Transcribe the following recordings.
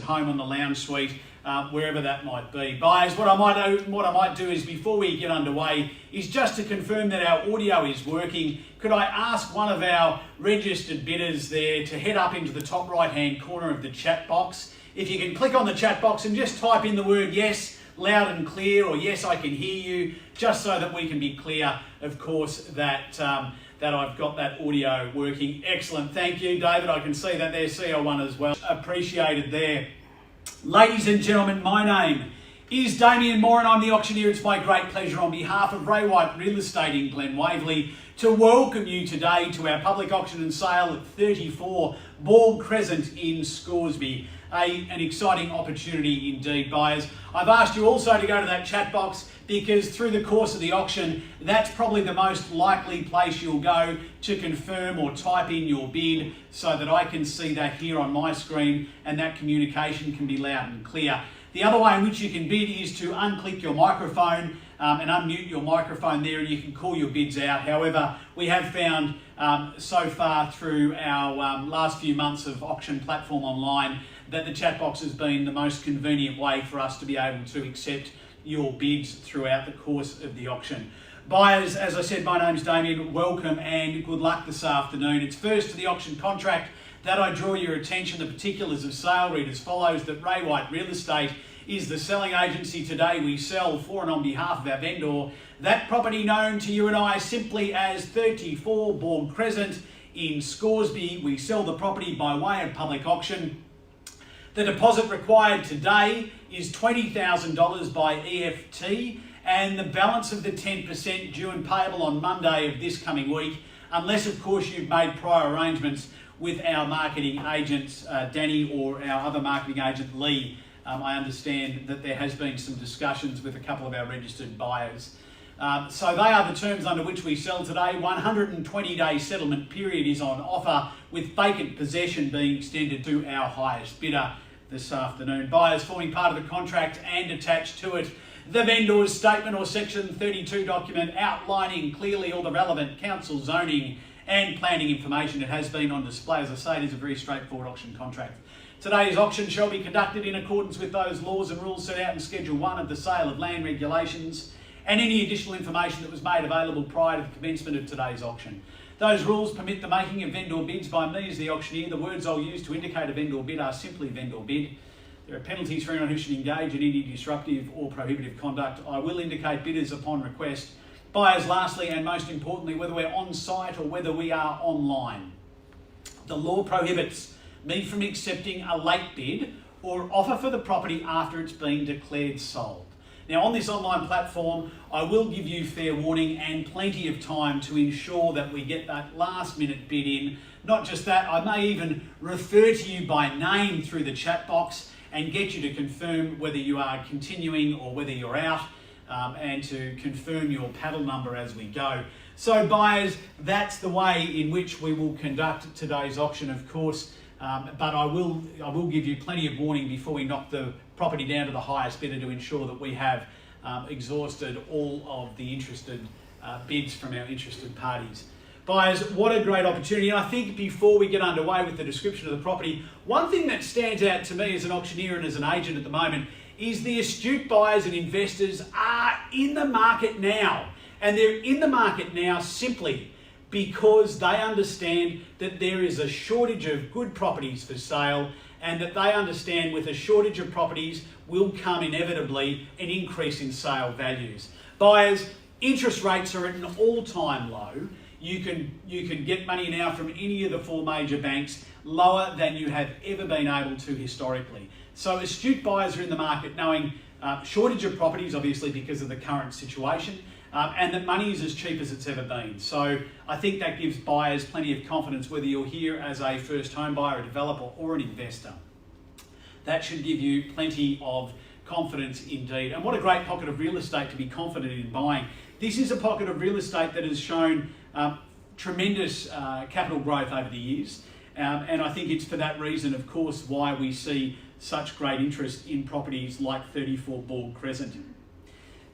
at home on the lounge suite, wherever that might be. Buyers, what I might do is, before we get underway, is just to confirm that our audio is working. Could I ask one of our registered bidders there to head up into the top right-hand corner of the chat box? If you can click on the chat box and just type in the word yes, loud and clear, or yes, I can hear you, just so that we can be clear, of course, that I've got that audio working. Excellent, thank you, David. I can see that there, CO1 as well. Appreciated there. Ladies and gentlemen, my name is Damien Moore and I'm the auctioneer. It's my great pleasure on behalf of Ray White Real Estate in Glen Waverley to welcome you today to our public auction and sale at 34 Borg Crescent in Scoresby. An exciting opportunity indeed, buyers. I've asked you also to go to that chat box because through the course of the auction, that's probably the most likely place you'll go to confirm or type in your bid so that I can see that here on my screen and that communication can be loud and clear. The other way in which you can bid is to unclick your microphone and unmute your microphone there, and you can call your bids out. However, we have found so far through our last few months of auction platform online that the chat box has been the most convenient way for us to be able to accept your bids throughout the course of the auction. Buyers, as I said, my name's Damien. Welcome and good luck this afternoon. It's first to the auction contract that I draw your attention. The particulars of sale read as follows: that Ray White Real Estate is the selling agency today. We sell for and on behalf of our vendor that property known to you and I simply as 34 Borg Crescent in Scoresby. We sell the property by way of public auction. The deposit required today is $20,000 by EFT, and the balance of the 10% due and payable on Monday of this coming week, unless of course you've made prior arrangements with our marketing agent Danny or our other marketing agent Lee. I understand that there has been some discussions with a couple of our registered buyers. So they are the terms under which we sell today. 120-day settlement period is on offer, with vacant possession being extended to our highest bidder this afternoon. Buyers, forming part of the contract and attached to it the vendor's statement or section 32 document outlining clearly all the relevant council zoning and planning information. It has been on display. As I say, it is a very straightforward auction contract. Today's auction shall be conducted in accordance with those laws and rules set out in Schedule 1 of the Sale of Land Regulations and any additional information that was made available prior to the commencement of today's auction. Those rules permit the making of vendor bids by me as the auctioneer. The words I'll use to indicate a vendor bid are simply vendor bid. There are penalties for anyone who should engage in any disruptive or prohibitive conduct. I will indicate bidders upon request. Buyers, lastly and most importantly, whether we're on site or whether we are online. The law prohibits me from accepting a late bid or offer for the property after it's been declared sold. Now, on this online platform, I will give you fair warning and plenty of time to ensure that we get that last minute bid in. Not just that, I may even refer to you by name through the chat box and get you to confirm whether you are continuing or whether you're out, and to confirm your paddle number as we go. So buyers, that's the way in which we will conduct today's auction, of course. But I will give you plenty of warning before we knock the property down to the highest bidder to ensure that we have exhausted all of the interested bids from our interested parties. Buyers, what a great opportunity. And I think before we get underway with the description of the property, one thing that stands out to me as an auctioneer and as an agent at the moment is the astute buyers and investors are in the market now. And they're in the market now simply because they understand that there is a shortage of good properties for sale, and that they understand with a shortage of properties will come inevitably an increase in sale values. Buyers, interest rates are at an all-time low. You can get money now from any of the four major banks lower than you have ever been able to historically. So astute buyers are in the market knowing shortage of properties, obviously because of the current situation, and that money is as cheap as it's ever been. So I think that gives buyers plenty of confidence, whether you're here as a first home buyer, a developer or an investor. That should give you plenty of confidence indeed. And what a great pocket of real estate to be confident in buying. This is a pocket of real estate that has shown tremendous capital growth over the years. And I think it's for that reason, of course, why we see such great interest in properties like 34 Borg Crescent.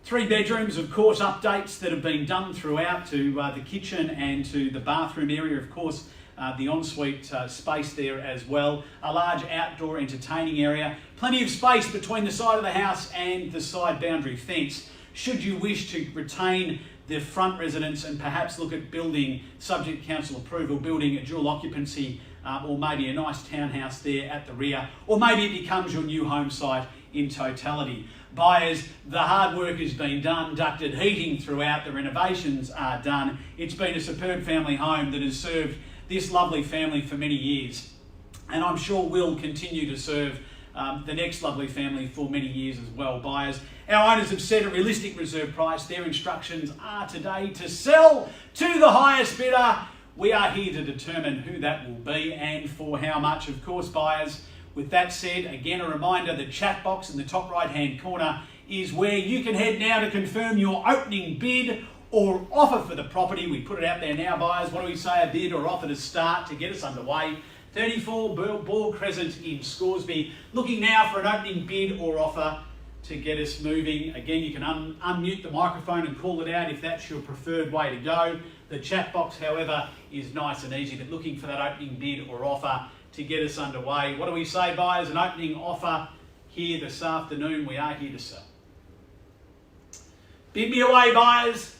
3 bedrooms, of course, updates that have been done throughout to the kitchen and to the bathroom area, of course, the ensuite space there as well. A large outdoor entertaining area. Plenty of space between the side of the house and the side boundary fence. Should you wish to retain the front residence and perhaps look at building, subject to council approval, building a dual occupancy or maybe a nice townhouse there at the rear, or maybe it becomes your new home site in totality. Buyers, the hard work has been done, ducted heating throughout, the renovations are done. It's been a superb family home that has served this lovely family for many years, and I'm sure will continue to serve the next lovely family for many years as well. Buyers, our owners have set a realistic reserve price. Their instructions are today to sell to the highest bidder. We are here to determine who that will be and for how much, of course, buyers. With that said, again, a reminder, the chat box in the top right-hand corner is where you can head now to confirm your opening bid or offer for the property. We put it out there now, buyers. What do we say? A bid or offer to start to get us underway. 34 Borg Crescent in Scoresby. Looking now for an opening bid or offer to get us moving. Again, you can unmute the microphone and call it out if that's your preferred way to go. The chat box, however, is nice and easy, but looking for that opening bid or offer to get us underway. What do we say, buyers? An opening offer here this afternoon. We are here to sell. Bid me away, buyers.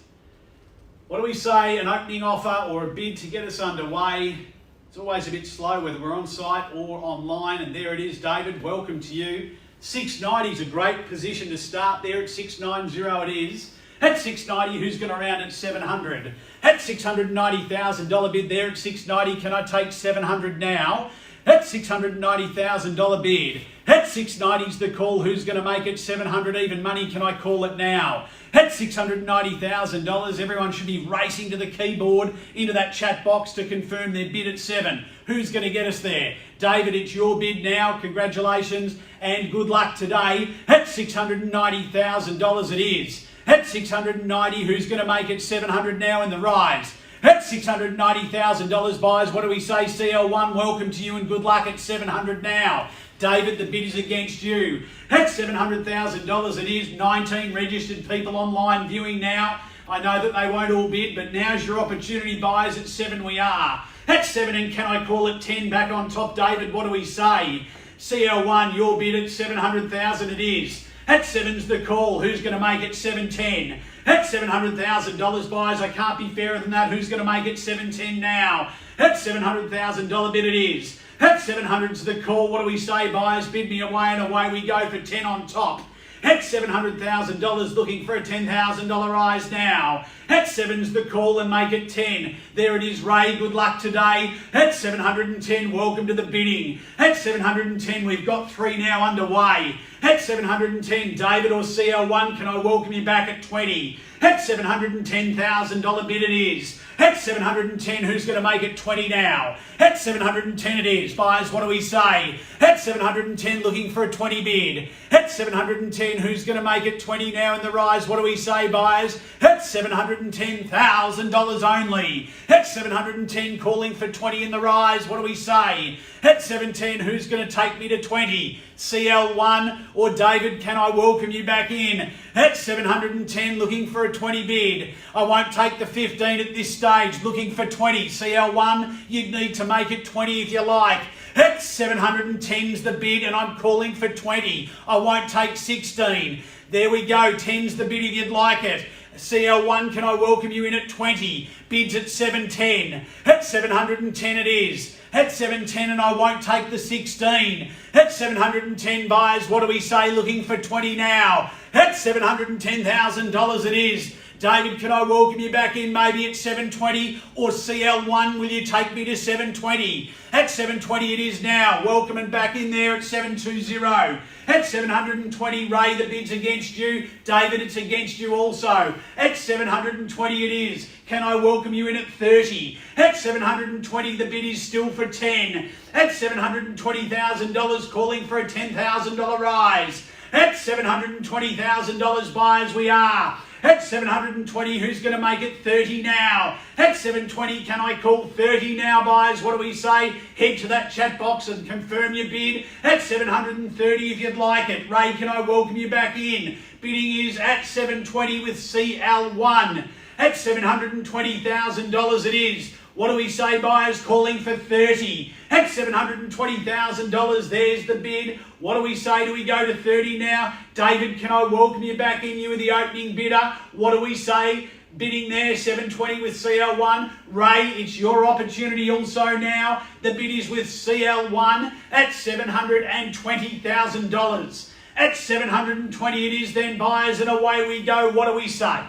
What do we say? An opening offer or a bid to get us underway. It's always a bit slow whether we're on site or online, and there it is, David. Welcome to you. 690 is a great position to start there. At 690 it is. At 690, who's going to round at 700? At $690,000 bid there at 690, can I take 700 now? At $690,000 bid. At 690 is the call, who's going to make it 700 even money? Can I call it now? At $690,000, everyone should be racing to the keyboard, into that chat box to confirm their bid at 7. Who's going to get us there? David, it's your bid now. Congratulations and good luck today. At $690,000 it is. At 690, who's going to make it 700 now in the rise? At $690,000, buyers, what do we say? CL1, welcome to you and good luck at 700 now. David, the bid is against you. At $700,000 it is. 19 registered people online viewing now. I know that they won't all bid, but now's your opportunity, buyers. At 7 we are. At 7, and can I call it 10 back on top? David, what do we say? CL1, your bid at 700,000 it is. At 7's the call. Who's going to make it 710? At $700,000, buyers, I can't be fairer than that. Who's going to make it 710 now? At $700,000 bid it is. At 700's the call. What do we say, buyers? Bid me away and away we go for 10 on top. At $700,000, looking for a $10,000 rise now. At 7's the call and make it 10. There it is, Ray. Good luck today. At 710, welcome to the bidding. At 710, we've got 3 now underway. At 710, David or CL1, can I welcome you back at 20? At $710,000 bid it is. At 710, who's going to make it 20 now? At 710 it is. Buyers, what do we say? At 710, looking for a 20 bid. At 710, who's going to make it 20 now in the rise? What do we say, buyers? At $710,000 only. At 710, calling for 20 in the rise. What do we say? At 710, who's going to take me to 20? CL1 or David, can I welcome you back in? At 710, looking for a 20 bid. I won't take the 15 at this stage, looking for 20. CL1, you'd need to make it 20 if you like. At 710's the bid and I'm calling for 20. I won't take 16. There we go, 10's the bid if you'd like it. CL1, can I welcome you in at 20? Bids at 710. At 710 it is. At 710 and I won't take the 16. At 710, buyers, what do we say? Looking for 20 now. At $710,000 it is. David, can I welcome you back in maybe at 720? Or CL1, will you take me to 720? At 720 it is now. Welcome and back in there at 720. At 720, Ray, the bid's against you. David, it's against you also. At 720 it is. Can I welcome you in at 30? At 720, the bid is still for 10. At $720,000, calling for a $10,000 rise. At $720,000, buyers, we are. At 720, who's going to make it 30 now? At 720, can I call 30 now, buyers? What do we say? Head to that chat box and confirm your bid. At 730, if you'd like it. Ray, can I welcome you back in? Bidding is at 720 with CL1. At $720,000 it is. What do we say, buyers? Calling for 30. At $720,000, there's the bid. What do we say? Do we go to 30 now? David, can I welcome you back in? You were the opening bidder. What do we say? Bidding there, 720 with CL1. Ray, it's your opportunity also now. The bid is with CL1 at $720,000. At $720 it is then, buyers, and away we go. What do we say?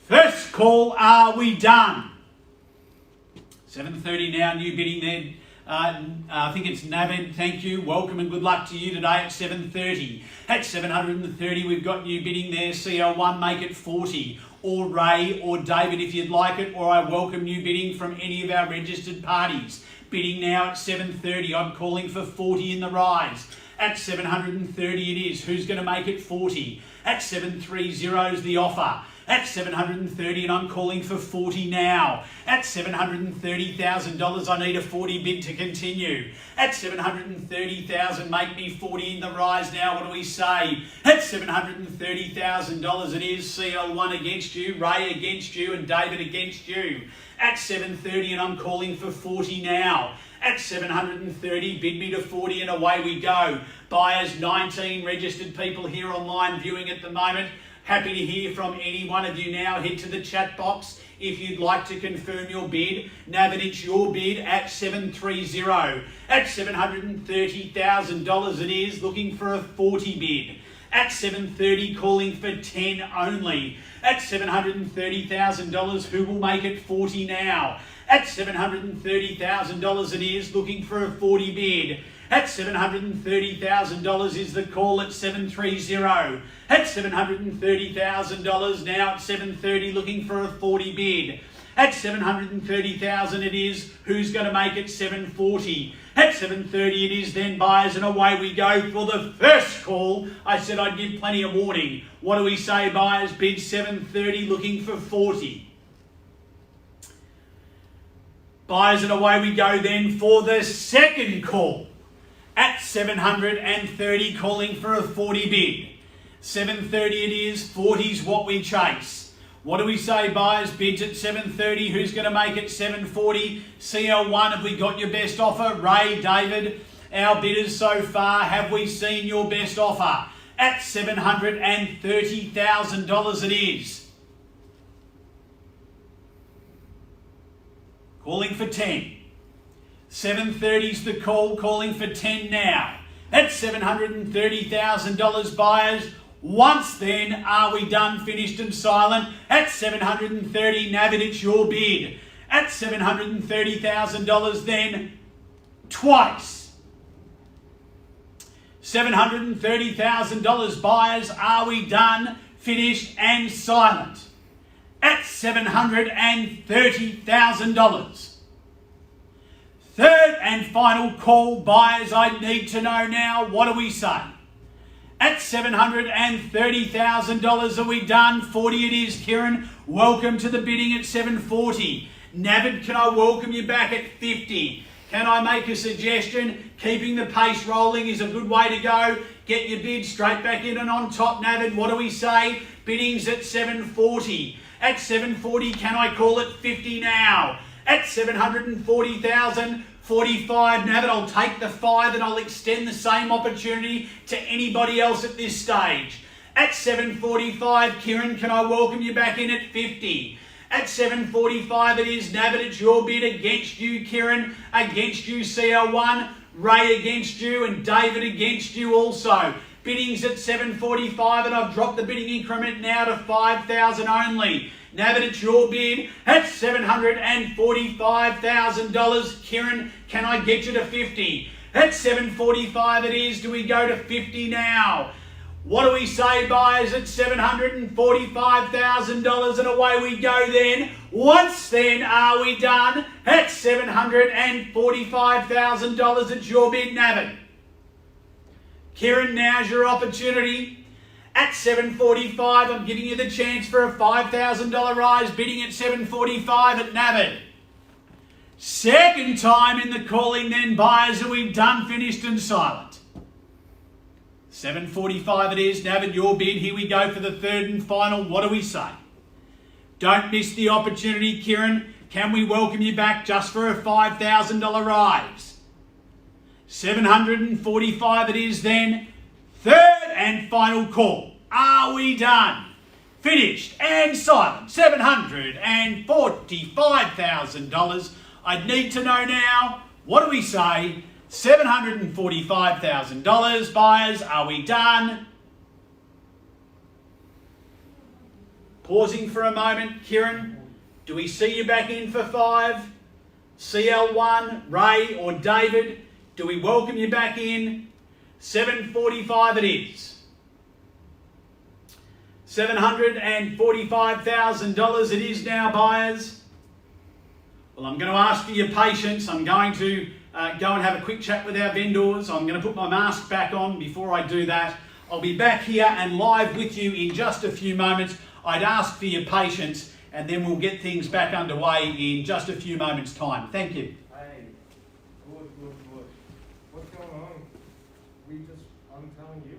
First call, are we done? 7:30 now, new bidding there. I think it's Navid, thank you. Welcome and good luck to you today at 7:30. At 730, we've got new bidding there. CL1, make it 40. Or Ray or David if you'd like it, or I welcome new bidding from any of our registered parties. Bidding now at 7:30, I'm calling for 40 in the rise. At 730 it is. Who's going to make it 40? At 730 is the offer. At $730 and I'm calling for 40 now. At $730,000 I need a 40 bid to continue. At $730,000 make me 40 in the rise now. What do we say? At $730,000 it is. CL1 against you, Ray against you and David against you. At 7:30 and I'm calling for 40 now. At 730, bid me to 40 and away we go. Buyers, 19 registered people here online viewing at the moment. Happy to hear from any one of you now. Head to the chat box if you'd like to confirm your bid. Navid, it's your bid at 730. At $730,000 it is, looking for a 40 bid. At 730, calling for 10 only. At $730,000, who will make it 40 now? At $730,000 it is, looking for a 40 bid. At $730,000 is the call at 730. At $730,000 now at 730, looking for a 40 bid. At $730,000 it is. Who's going to make it 740? At 730 it is then, buyers, and away we go for the first call. I said I'd give plenty of warning. What do we say, buyers? Bid 730, looking for 40. Buyers, and away we go then for the second call. At 730, calling for a 40 bid. 730 it is, 40's what we chase. What do we say, buyers? Bids at 730, who's going to make it 740? CL1, have we got your best offer? Ray, David, our bidders so far, have we seen your best offer? At $730,000 it is. Calling for 10. 730's the call, calling for 10 now. At $730,000, buyers. Once then, are we done, finished and silent? At $730, Navid, it's your bid. At $730,000 then, twice. $730,000, buyers, are we done, finished and silent? At $730,000. Third and final call, buyers, I need to know now, what do we say? At $730,000, are we done? 40 it is, Kieran. Welcome to the bidding at 740. Navid, can I welcome you back at 50? Can I make a suggestion? Keeping the pace rolling is a good way to go. Get your bid straight back in and on top, Navid. What do we say? Bidding's at 740. At 740, can I call it 50 now? At 740,000, 45. Navid, I'll take the 5 and I'll extend the same opportunity to anybody else at this stage. At 745, Kieran, can I welcome you back in at 50? At 745 it is, Navid, it's your bid against you, Kieran, against you, CL1, Ray against you, and David against you also. Bidding's at 745 and I've dropped the bidding increment now to 5,000 only. Navid, it's your bid at $745,000. Kieran, can I get you to 50? At 745 it is. Do we go to 50 now? What do we say, buyers? At $745,000 and away we go then. Once then, are we done? At $745,000, it's your bid, Navid. Kieran, now's your opportunity. At 745, I'm giving you the chance for a $5,000 rise, bidding at 745 at Navid. Second time in the calling then, buyers, are we done, finished and silent? 745 it is, Navid, your bid. Here we go for the third and final. What do we say? Don't miss the opportunity, Kieran. Can we welcome you back just for a $5,000 rise? $745 it is then. Third and final call. Are we done? Finished and silent. $745,000. I'd need to know now, what do we say? $745,000. Buyers, are we done? Pausing for a moment. Kieran, do we see you back in for 5? CL1, Ray or David, do we welcome you back in? $745 it is. $745,000 it is now, buyers. Well, I'm going to ask for your patience. I'm going to go and have a quick chat with our vendors. I'm going to put my mask back on. Before I do that, I'll be back here and live with you in just a few moments. I'd ask for your patience, and then we'll get things back underway in just a few moments' time. Thank you. Hey, good. What's going on? I'm telling you.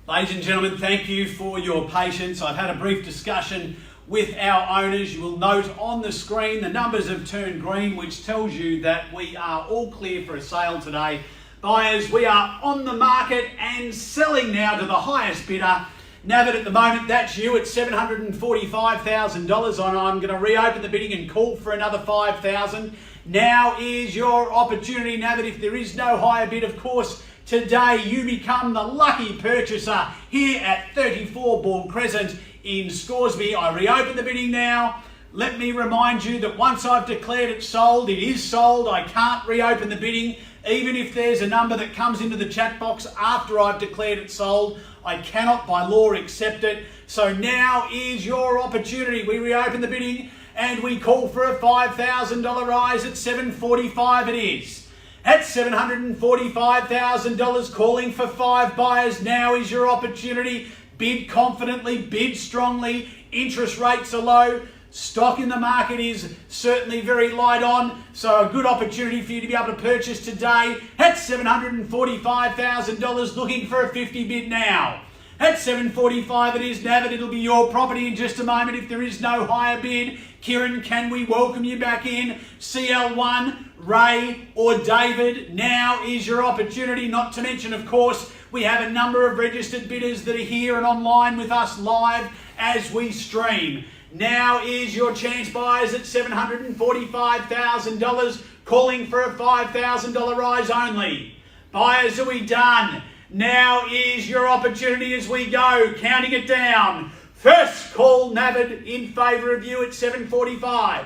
Ladies and gentlemen, thank you for your patience. I've had a brief discussion with our owners. You will note on the screen the numbers have turned green, which tells you that we are all clear for a sale today. Buyers, we are on the market and selling now to the highest bidder. Navid, at the moment, that's you at $745,000. I'm going to reopen the bidding and call for another $5,000. Now is your opportunity, Navid. If there is no higher bid, of course, today you become the lucky purchaser here at 34 Borg Crescent in Scoresby. I reopen the bidding now. Let me remind you that once I've declared it sold, it is sold. I can't reopen the bidding. Even if there's a number that comes into the chat box after I've declared it sold, I cannot by law accept it. So now is your opportunity. We reopen the bidding and we call for a $5,000 rise at $745 it is. At $745,000, calling for 5 buyers. Now is your opportunity. Bid confidently, bid strongly. Interest rates are low. Stock in the market is certainly very light on, so a good opportunity for you to be able to purchase today at $745,000, looking for a 50 bid now. At $745 it is, Navid. It'll be your property in just a moment if there is no higher bid. Kieran, can we welcome you back in? CL1, Ray or David, now is your opportunity. Not to mention, of course, we have a number of registered bidders that are here and online with us live as we stream. Now is your chance, buyers, at $745,000, calling for a $5,000 rise only. Buyers, are we done? Now is your opportunity as we go, counting it down. First call, Navid, in favour of you at $745.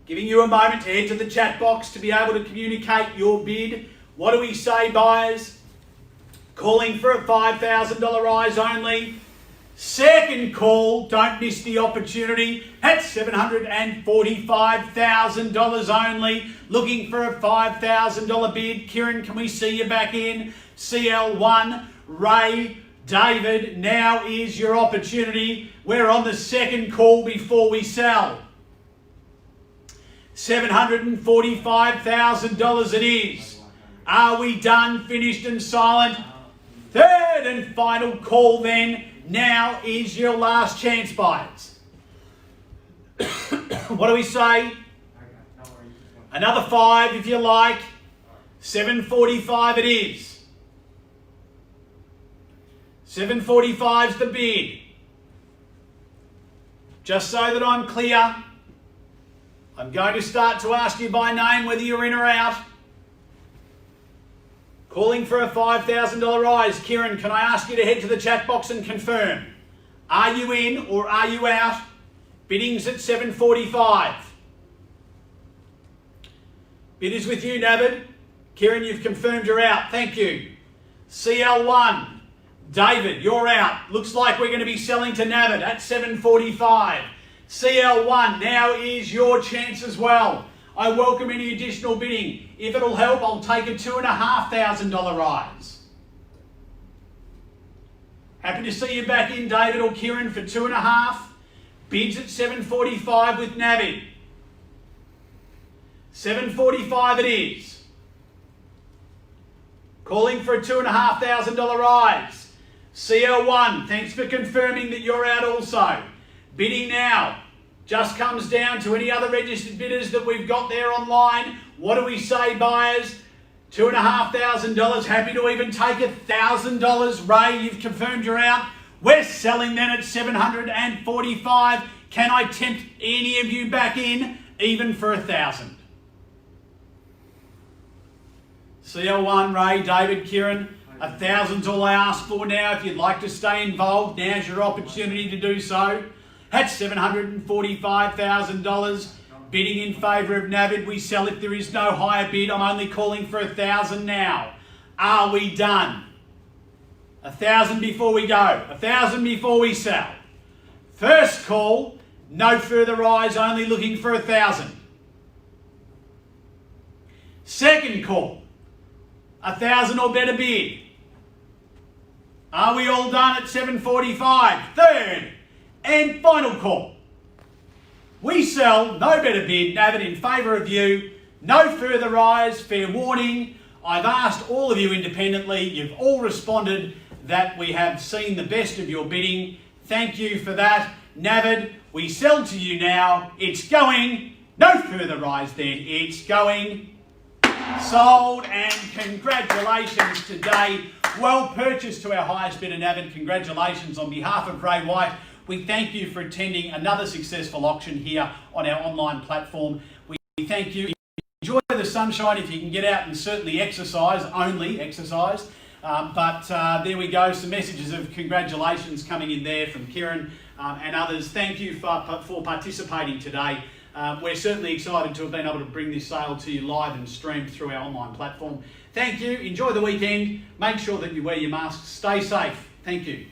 Giving you a moment to head to the chat box to be able to communicate your bid. What do we say, buyers? Calling for a $5,000 rise only. Second call, don't miss the opportunity, at $745,000 only, looking for a $5,000 bid. Kieran, can we see you back in? CL1, Ray, David, now is your opportunity. We're on the second call before we sell. $745,000 it is. Are we done, finished and silent? Third and final call then. Now is your last chance, buyers. What do we say? Another 5 if you like. $745 it is. $745's the bid. Just so that I'm clear, I'm going to start to ask you by name whether you're in or out. Calling for a $5,000 rise. Kieran, can I ask you to head to the chat box and confirm? Are you in or are you out? Bidding's at $745. Bid is with you, Navid. Kieran, you've confirmed you're out. Thank you. CL1. David, you're out. Looks like we're going to be selling to Navid at $745. CL1, now is your chance as well. I welcome any additional bidding. If it'll help, I'll take a $2,500 rise. Happy to see you back in, David or Kieran, for $2,500. Bids at $745 with Navid. $745 it is. Calling for a $2,500 rise. CL1, thanks for confirming that you're out also. Bidding now. Just comes down to any other registered bidders that we've got there online. What do we say, buyers? $2,500. Happy to even take $1,000. Ray, you've confirmed you're out. We're selling then at $745. Can I tempt any of you back in, even for $1,000? CL1, Ray, David, Kieran, $1,000's all I ask for now. If you'd like to stay involved, now's your opportunity to do so. At $745,000, bidding in favour of Navid. We sell if there is no higher bid. I'm only calling for $1,000 now. Are we done? $1,000 before we go. $1,000 before we sell. First call, no further rise, only looking for $1,000. Second call, $1,000 or better bid. Are we all done at $745? Third and final call. We sell, no better bid, Navid in favour of you, no further rise, fair warning. I've asked all of you independently, you've all responded that we have seen the best of your bidding. Thank you for that. Navid, we sell to you now. It's going, no further rise then, it's going sold, and congratulations today. Well purchased to our highest bidder, Navid. Congratulations on behalf of Ray White. We thank you for attending another successful auction here on our online platform. We thank you. Enjoy the sunshine if you can get out and certainly exercise, only exercise. But there we go, some messages of congratulations coming in there from Kieran and others. Thank you for participating today. We're certainly excited to have been able to bring this sale to you live and streamed through our online platform. Thank you, enjoy the weekend, make sure that you wear your masks, stay safe. Thank you.